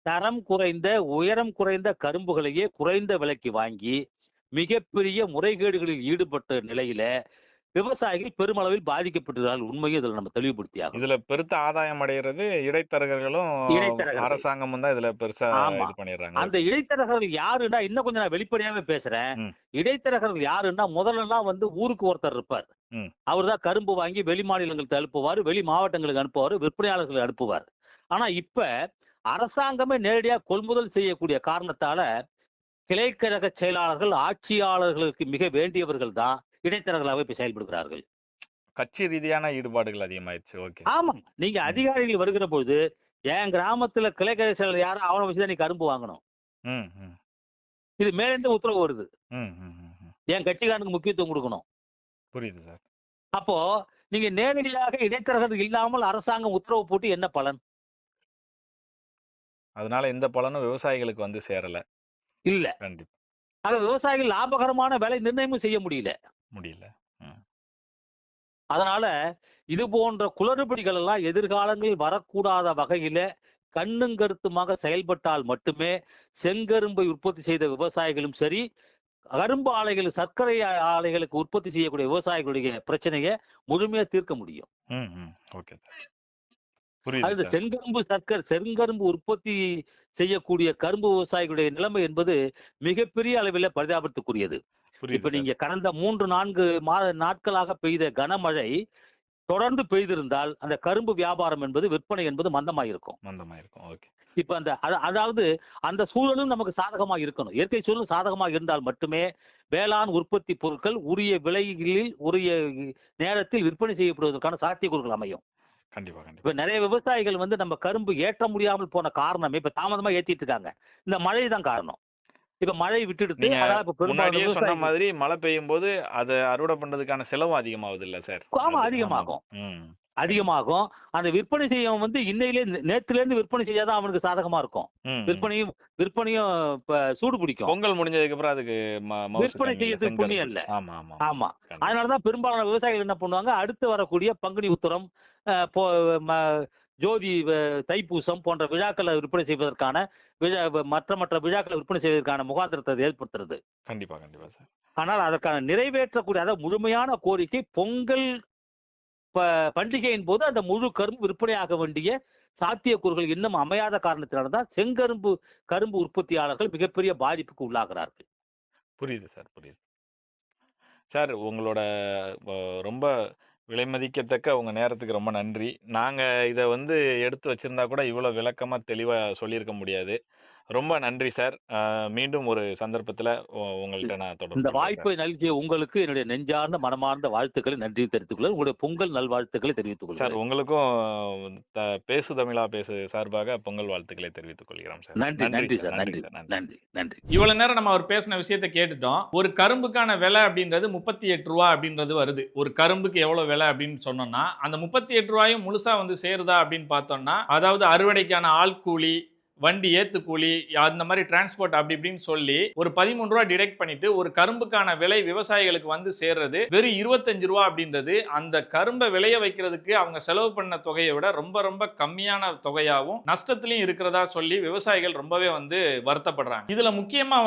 தரம் குறைந்த, உயரம் குறைந்த கரும்புகளையே குறைந்த விலைக்கு வாங்கி மிகப்பெரிய முறைகேடுகளில் ஈடுபட்ட நிலையில விவசாயிகள் பெருமளவில் பாதிக்கப்பட்டிருக்கிறார்கள். உண்மையை இதில் நம்ம தெளிவுபடுத்தியாகும். இதுல பெருத்த ஆதாயம் அடைகிறது இடைத்தரகர்களும் இடைத்தரகர்கள். அரசாங்கமும் தான் இதுல பெருசா ஆமா. இது பண்ணிடுறாங்க. அந்த இடைத்தரகர்கள் யாருன்னா, இன்னும் கொஞ்சம் நான் வெளிப்படையாவே பேசுறேன். ம். இடைத்தரகர்கள் யாருன்னா, முதல்லலாம் ஊருக்கு ஒருத்தர் இருப்பார். ம். அவர்தான் கரும்பு வாங்கி வெளி மாநிலங்களுக்கு அனுப்புவார், வெளி மாவட்டங்களுக்கு அனுப்புவார், விற்பனையாளர்களுக்கு அனுப்புவார். ஆனா இப்ப அரசாங்கமே நேரடியா கொள்முதல் செய்யக்கூடிய காரணத்தால கிளைக்கழக செயலாளர்கள், ஆட்சியாளர்களுக்கு மிக வேண்டியவர்கள் தான் இடைத்தரகர்களாக இப்ப செயல்படுகிறார்கள். கட்சி ரீதியான ஈடுபாடுகள் அதிகமாயிருச்சு. ஓகே. ஆமா, நீங்க ம். அதிகாரிகள் வருகிற பொழுது என் கிராமத்துல கிளைக்கழக செயலாளர் யாரும் அவனை வச்சுதான் நீ கரும்பு வாங்கணும். ம், ம், இது மேலிருந்து உத்தரவு வருது. ம், ம், ம், ம். என் கட்சிக்காரனுக்கு முக்கியத்துவம் கொடுக்கணும். புரியுது சார். அப்போ நீங்க நேரடியாக இடைத்தரகர்கள் இல்லாமல் அரசாங்கம் உத்தரவு போட்டு என்ன பலன்? அதனால எந்த பலனும் விவசாயிகளுக்கு வந்து சேரல. இல்ல. கண்டிப்பா ஆக விவசாயிகள் லாபகரமான விலை நிர்ணயமும் செய்ய முடியல. முடியல. ம். அதனால இது போன்ற குளறுபடிகள் எல்லாம் எதிர்காலங்களில் வரக்கூடாத வகையில கண்ணும் கருத்துமாக செயல்பட்டால் மட்டுமே செங்கரும்பை உற்பத்தி செய்த விவசாயிகளும் சரி, கரும்பு ஆலைகள், சர்க்கரை ஆலைகளுக்கு உற்பத்தி செய்யக்கூடிய விவசாயிகளுடைய பிரச்சனையை முழுமையா தீர்க்க முடியும். ம், ம். Okay sir. அது புரியுது இந்த சார். செங்கரும்பு உற்பத்தி செய்யக்கூடிய கரும்பு விவசாயிகளுடைய நிலைமை என்பது மிகப்பெரிய அளவில் பரிதாபத்துக்குரியது. இப்ப புரியுது சார். நீங்க கடந்த 3-4 நாட்களாக பெய்த கனமழை தொடர்ந்து பெய்திருந்தால் அந்த கரும்பு வியாபாரம் என்பது, விற்பனை என்பது மந்தமாயிருக்கும். மந்தமாயிருக்கும். ஓகே. இப்ப அதாவது அந்த சூழலும் நமக்கு சாதகமா இருக்கணும். இயற்கை சூழலும் சாதகமா இருந்தால் மட்டுமே வேளாண் உற்பத்தி பொருட்கள் உரிய விலைகளில் உரிய நேரத்தில் விற்பனை செய்யப்படுவதற்கான சாத்தியக்கூறுகள் அமையும். கண்டிப்பா கண்டிப்பா. இப்ப நிறைய விவசாயிகள் நம்ம கரும்பு ஏற்ற முடியாமல் போன காரணமே, இப்ப தாமதமா ஏத்திட்டு இருக்காங்க, இந்த மழை தான் காரணம். இப்ப மழை விட்டுடுத்து, நீங்க அதனால இப்ப பெரும்பாலான முன்னாடியே சொன்ன விவசாயிகள் மாதிரி மழை பெய்யும் போது அதை அறுவடை பண்றதுக்கான செலவும் அதிகமாகுது இல்ல சார்? ஆமா, அது அதிகமாகும். ம். அதிகமாகும். அந்த விற்பனை செய்யவன் நேத்துல இருந்து விற்பனை செய்யாதான் அவனுக்கு சாதகமா இருக்கும். ம், ம். விற்பனையும் இப்ப சூடு பிடிக்கும். பொங்கல் முடிஞ்சதுக்கு அப்புறம் அதுக்கு மவுசு விற்பனை கம்மி இல்ல, செய்யறதுக்கு புண்ணியம் செங்கரும்பு. இல்ல. ஆமா ஆமா ஆமா. கண்டிப்பா. அதனாலதான் பெரும்பாலான விவசாயிகள் என்ன பண்ணுவாங்க, அடுத்து வரக்கூடிய பங்குனி உத்திரம், ஜோதி, தைப்பூசம் போன்ற விழாக்களை விற்பனை செய்வதற்கான மற்ற விழாக்களை விற்பனை செய்வதற்கான முகாந்திரத்தை ஏற்படுத்துறது. கண்டிப்பா கண்டிப்பா சார். ஆனால் அதற்கான நிறைவேற்றக்கூடிய, அதாவது முழுமையான கோரிக்கை பொங்கல் பண்டிகையின் போது அந்த முழு கரும்பு விற்பனையாக வேண்டிய சாத்தியக்கூறுகள் இன்னும் அமையாத காரணத்தினால்தான் கரும்பு உற்பத்தியாளர்கள் மிகப்பெரிய பாதிப்புக்கு உள்ளாகிறார்கள். புரியுது சார். புரியுது சார். உங்களோட ரொம்ப விலைமதிக்கத்தக்க உங்க நேரத்துக்கு ரொம்ப நன்றி. நாங்க இதை எடுத்து வச்சிருந்தா கூட இவ்வளவு விளக்கமா தெளிவா சொல்லியிருக்க முடியாது. ரொம்ப நன்றி சார். மீண்டும் ஒரு சந்தர்ப்பத்துல உங்கள்கிட்ட நான் தொடர்பு இந்த கொள்றேன் சார். வாய்ப்பை நல்கிய உங்களுக்கு என்னுடைய நெஞ்சார்ந்த மனமார்ந்த வாழ்த்துக்களை நன்றி தெரிவித்துக் கொள்கிறேன். உங்களுடைய பொங்கல் நல்வாழ்த்துக்களை தெரிவித்துக் சார் கொள்கிறேன். உங்களுக்கும் பேசு தமிழா பேசு சார்பாக பொங்கல் வாழ்த்துக்களை தெரிவித்துக் கொள்கிறோம் சார். நன்றி, நன்றி சார். நன்றி நன்றி, சார். நன்றி. நன்றி, நன்றி. இவ்வளவு நேரம் நம்ம அவர் பேசின விஷயத்தை கேட்டுட்டோம். ஒரு கரும்புக்கான விலை அப்படின்றது 38 ரூபா அப்படின்றது வருது. ஒரு கரும்புக்கு எவ்வளவு விலை அப்படின்னு சொன்னோம்னா, அந்த 38 ரூபாயும் முழுசா சேருதா அப்படின்னு பார்த்தோம்னா, அதாவது அறுவடைக்கான ஆள் கூலி, வண்டி ஏத்து கூலி, அந்த மாதிரி டிரான்ஸ்போர்ட் அப்படி இப்படின்னு சொல்லி ஒரு 13 ரூபா டிடெக்ட் பண்ணிட்டு ஒரு கரும்புக்கான விலை விவசாயிகளுக்கு சேர்றது வெறும் 25 ரூபா அப்படின்றது அந்த கரும்பை விளைய வைக்கிறதுக்கு அவங்க செலவு பண்ண தொகையை விட ரொம்ப ரொம்ப கம்மியான தொகையாகவும் நஷ்டத்திலையும் இருக்கிறதா சொல்லி விவசாயிகள் ரொம்பவே வருத்தப்படுறாங்க. இதுல முக்கியமா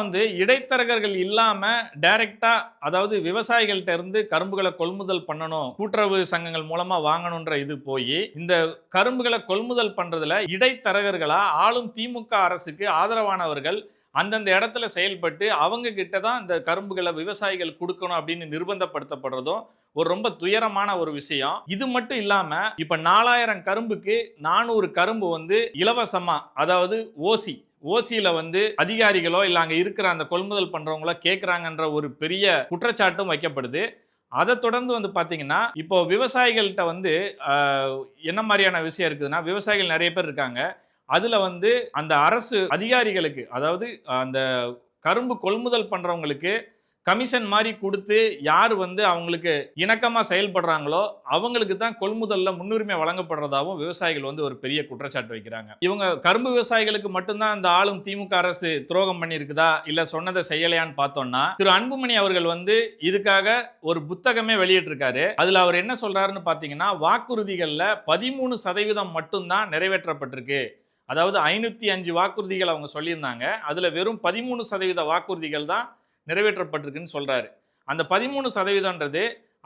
இடைத்தரகர்கள் இல்லாம டைரக்டா, அதாவது விவசாயிகள்ட்ட இருந்து கரும்புகளை கொள்முதல் பண்ணணும், கூட்டுறவு சங்கங்கள் மூலமா வாங்கணும்ன்ற இது போய் இந்த கரும்புகளை கொள்முதல் பண்றதுல இடைத்தரகர்களா ஆளும் திமுக அரசுக்கு ஆதரவானவர்கள் அந்தந்த இடத்துல செயல்பட்டு அவங்க கிட்ட தான் இந்த கரும்புகளை விவசாயிகள் கொடுக்கணும் அப்படின்னு நிர்பந்தப்படுத்தப்படுறதும் ஒரு ரொம்ப துயரமான ஒரு விஷயம். இது மட்டும் இல்லாம இப்ப 4000 கரும்புக்கு 400 கரும்பு இலவசமா, அதாவது ஓசியில அதிகாரிகளோ இல்ல அங்க இருக்கிற அந்த கொள்முதல் பண்றவங்களோ கேட்கறாங்கன்ற ஒரு பெரிய குற்றச்சாட்டும் வைக்கப்படுது. அதை தொடர்ந்து பாத்தீங்கன்னா இப்போ விவசாயிகள்கிட்ட என்ன மாதிரியான விஷயம் இருக்குதுன்னா, விவசாயிகள் நிறைய பேர் இருக்காங்க. அதுல அந்த அரசு அதிகாரிகளுக்கு, அதாவது அந்த கரும்பு கொள்முதல் பண்றவங்களுக்கு கமிஷன் மாதிரி கொடுத்து யார் அவங்களுக்கு இணக்கமா செயல்படுறாங்களோ அவங்களுக்கு தான் கொள்முதல்ல முன்னுரிமை வழங்கப்படுறதாகவும் விவசாயிகள் ஒரு பெரிய குற்றச்சாட்டு வைக்கிறாங்க. இவங்க கரும்பு விவசாயிகளுக்கு மட்டும்தான் அந்த ஆளும் திமுக அரசு துரோகம் பண்ணி இருக்குதா இல்ல சொன்னதை செய்யலையான்னு பார்த்தோம்னா, திரு அன்புமணி அவர்கள் இதுக்காக ஒரு புத்தகமே வெளியிட்டிருக்காரு. அதுல அவர் என்ன சொல்றாருன்னு பாத்தீங்கன்னா, வாக்குறுதிகள்ல 13% மட்டும்தான் நிறைவேற்றப்பட்டிருக்கு. அதாவது 505 வாக்குறுதிகள் அவங்க சொல்லியிருந்தாங்க. அதுல வெறும் 13% வாக்குறுதிகள் தான் நிறைவேற்றப்பட்டிருக்குன்னு சொல்றாரு. அந்த 13%ன்றது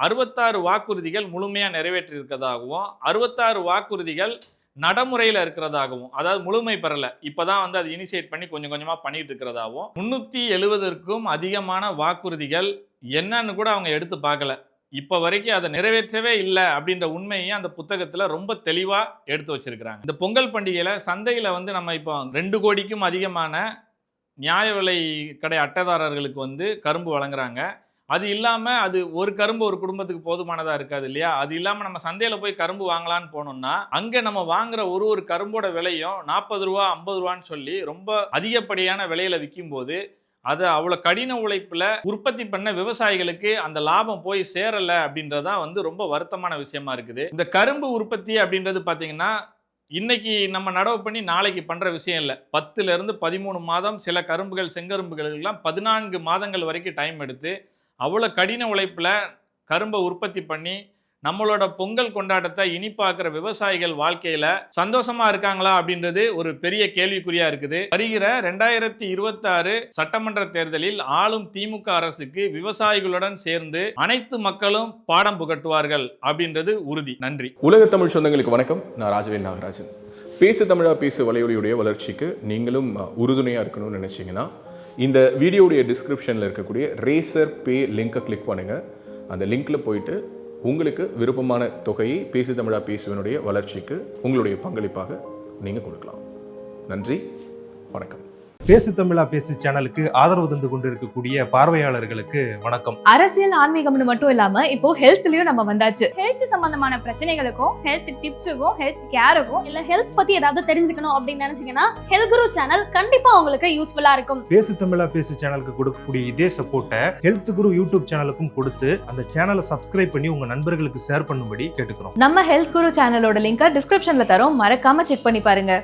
66 வாக்குறுதிகள் முழுமையா நிறைவேற்றி இருக்கிறதாகவும் 66 வாக்குறுதிகள் நடைமுறையில் இருக்கிறதாகவும், அதாவது முழுமை பெறல, இப்பதான் வந்து அது இனிஷியேட் பண்ணி கொஞ்சம் கொஞ்சமா பண்ணிட்டு இருக்கிறதாகவும், 370க்கும் அதிகமான வாக்குறுதிகள் என்னன்னு கூட அவங்க எடுத்து பார்க்கல. இப்ப வரைக்கும் அதை நிறைவேற்றவே இல்லை அப்படின்ற உண்மையை அந்த புத்தகத்துல ரொம்ப தெளிவா எடுத்து வச்சிருக்கிறாங்க. இந்த பொங்கல் பண்டிகையில சந்தையில வந்து நம்ம இப்போ 2 கோடிக்கும் அதிகமான நியாய விலை கடை அட்டைதாரர்களுக்கு வந்து கரும்பு வழங்குறாங்க. அது இல்லாம அது ஒரு கரும்பு ஒரு குடும்பத்துக்கு போதுமானதா இருக்காது இல்லையா? அது இல்லாம நம்ம சந்தையில போய் கரும்பு வாங்கலான்னு போனோம்னா அங்க நம்ம வாங்குற ஒரு கரும்போட விலையும் 40 ரூபா 50 ரூபான்னு சொல்லி ரொம்ப அதிகப்படியான விலையில விற்கும் போது அது அவ்வளவு கடின உழைப்புல உற்பத்தி பண்ண விவசாயிகளுக்கு அந்த லாபம் போய் சேரல அப்படின்றதான் வந்து ரொம்ப வருத்தமான விஷயமா இருக்குது. இந்த கரும்பு உற்பத்தி அப்படின்றது பாத்தீங்கன்னா இன்னைக்கு நம்ம நடவு பண்ணி நாளைக்கு பண்ற விஷயம் இல்லை. 10ல இருந்து 13 மாதம், சில கரும்புகள் செங்கரும்புகள் எல்லாம் 14 மாதங்கள் வரைக்கும் டைம் எடுத்து அவ்வளோ கடின உழைப்புல கரும்பை உற்பத்தி பண்ணி நம்மளோட பொங்கல் கொண்டாட்டத்தை இனிப்பாக்குற விவசாயிகள் வாழ்க்கையில சந்தோஷமா இருக்காங்களா அப்படின்றது ஒரு பெரிய கேள்விக்குறியா இருக்குது. வருகிற 2026 சட்டமன்ற தேர்தலில் ஆளும் திமுக அரசுக்கு விவசாயிகளுடன் சேர்ந்து அனைத்து மக்களும் பாடம் புகட்டுவார்கள் அப்படின்றது உறுதி. நன்றி. உலக தமிழ் சொந்தங்களுக்கு வணக்கம். நான் ராஜவேல் நாகராஜன். பேசு தமிழா பேசு வலையொலியுடைய வளர்ச்சிக்கு நீங்களும் உறுதுணையாக இருக்கணும்னு நினச்சிங்கன்னா இந்த வீடியோடைய டிஸ்கிரிப்ஷனில் இருக்கக்கூடிய ரேசர் பே லிங்கை கிளிக் பண்ணுங்கள். அந்த லிங்க்கில் போயிட்டு உங்களுக்கு விருப்பமான தொகையை பேசு தமிழா பேசுவனுடைய வளர்ச்சிக்கு உங்களுடைய பங்களிப்பாக நீங்கள் கொடுக்கலாம். நன்றி, வணக்கம். பேசு தமிழா பேசு சேனலுக்கு ஆதரவு தந்து கொண்டு இருக்கக்கூடிய பார்வையாளர்களுக்கு வணக்கம். அரசியல் ஆன்மீகம்னு மட்டும் இல்லாம இப்போ ஹெல்த்லயும் நம்ம வந்தாச்சு. ஹெல்த் சம்பந்தமான பிரச்சனைகளுக்கும், ஹெல்த் டிப்ஸுக்கும், ஹெல்த் கேருக்கும், இல்ல ஹெல்த் பத்தி ஏதாவது தெரிஞ்சுக்கணும் அப்படின்னு நினைச்சீங்கன்னா ஹெல்த் குரு சேனல் கண்டிப்பா உங்களுக்கு யூஸ்ஃபுல்லா இருக்கும். பேசு தமிழா பேசு சேனலுக்கு கொடுக்கக்கூடிய இதே சப்போர்ட்டை ஹெல்த் குரு யூடியூப் சேனலுக்கும் கொடுத்து அந்த சேனலை சப்ஸ்கிரைப் பண்ணி உங்க நண்பர்களுக்கு ஷேர் பண்ணும்படி கேட்டுக்கிறோம். நம்ம ஹெல்த் குரு சேனலோட லிங்கை டிஸ்கிரிப்ஷன்ல தரோம், மறக்காம செக் பண்ணி பாருங்க.